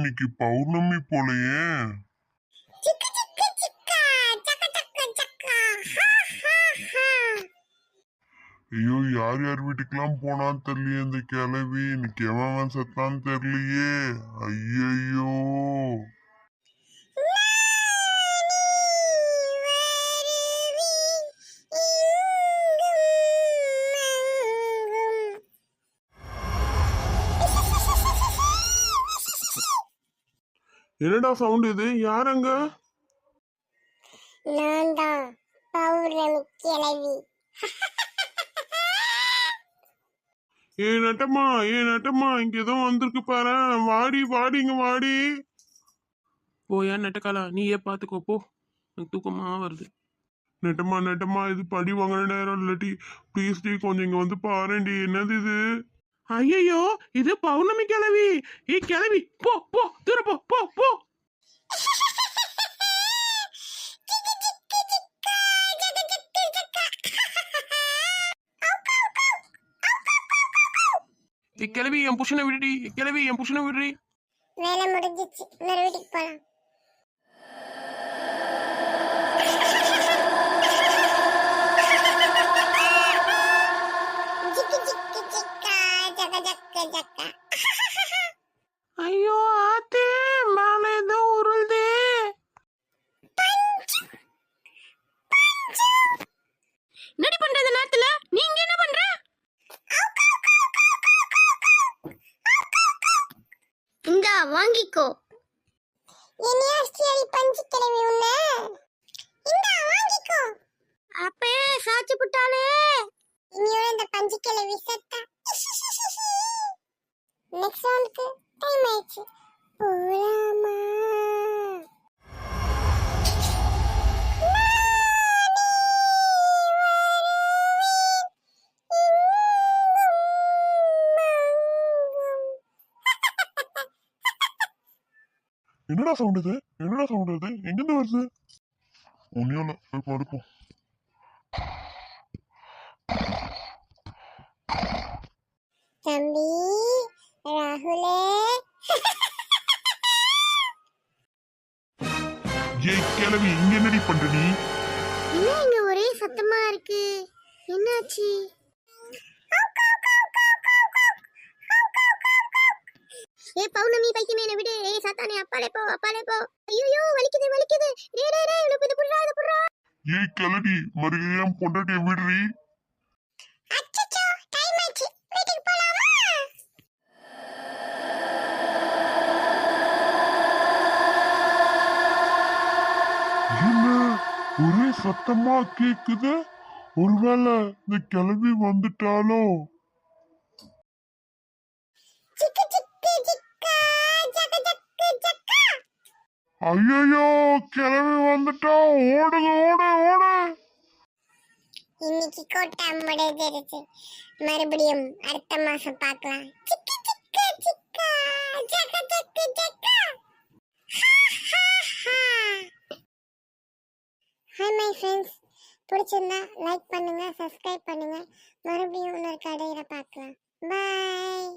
இன்னைக்கு பௌர்ணமி போலயே. ஐயோ, யார் யார் வீட்டுக்கெல்லாம் போனான்னு தெரியலையே இந்த கிளவி. இன்னைக்கு எவன் செத்தான்னு தெரியலையே. ஐயோ, என்னடா சவுண்ட் இது? யாரங்க? நான் தான் பௌர்ணமி கிளவி. நட்டமா இங்க ஏதோ வந்திருக்கு பாரு. வாடி வாடிங்க வாடி. போயா நெட்டக்காலா, நீயே பாத்துக்கோ போ, எனக்கு தூக்கமா வருது. நெட்டமா இது படி வாங்கின நேரம் இல்லாட்டி ப்ளீஸ் டி கொஞ்சம் இங்க வந்து பாருண்டி. என்னது இது? ஐயோ, இது பௌர்ணமி கிளவி. கிளவி போ போ, தூர போ போ போ. கிளவி என் புருஷனை விடுடி. கிளவி என் புருஷனை விடுறி. வேலை முடிஞ்சிச்சு, இன்னொரு வீட்டுக்கு போலாம். ஐயோ ஆத்தே, மேல ஏதோ உருள்தே. என்னடி பண்றது நேரத்துல? நீங்க என்ன பண்ற? இந்தா வாங்கிக்கோ. யூனிவர்சிட்டி பஞ்சு கிளவி உன்ன. இந்தா வாங்கிக்கோ. அப்பே சாச்சு புட்டாளே. இனியோட இந்த பஞ்சு கிளவி செத்தா. நெக்ஸ்ட் ரவுண்டுக்கு டைம் ஆயிடுச்சு. போலாமா? என்னடா சவுண்ட் இது? எங்கிருந்து வருது? ஒன்னும் போய் படுப்போம். தம்பி ராகுலே. ஏய் கிளவி, இங்க என்னடி பண்ற நீ? என்ன இங்க ஒரே சத்தமா இருக்கு? என்னாச்சு? பௌர்ணமி பைக்குமே என்ன விடு. சாத்தானே, அப்பாலே போ. ஐயோ வலிக்குது. டேய் இது புடுறா. ஏய் கிளவி, மறுபடியும் பொண்டாட்டிய விடுறி. அச்சச்சோ, டைம் ஆச்சு. வீட்டுக்கு போலாமா? என்ன ஒரே சத்தமா கேக்குது? ஒருவேளை இந்த கிளவி வந்துட்டாலோ? ஐயோ, கிளவி வந்துட்டா. ஓடுங்க, ஓடு. இன்னைக்கு கோட்டா முடிஞ்சிருச்சு. மறுபடியும் அடுத்த மாசம் பார்க்கலாம். ஹாய் மை ஃப்ரெண்ட்ஸ், பிடிச்சிருந்தா லைக் பண்ணுங்க, சப்ஸ்கிரைப் பண்ணுங்க. மறுபடியும் இன்னொரு கடையில பார்க்கலாம். பாய்.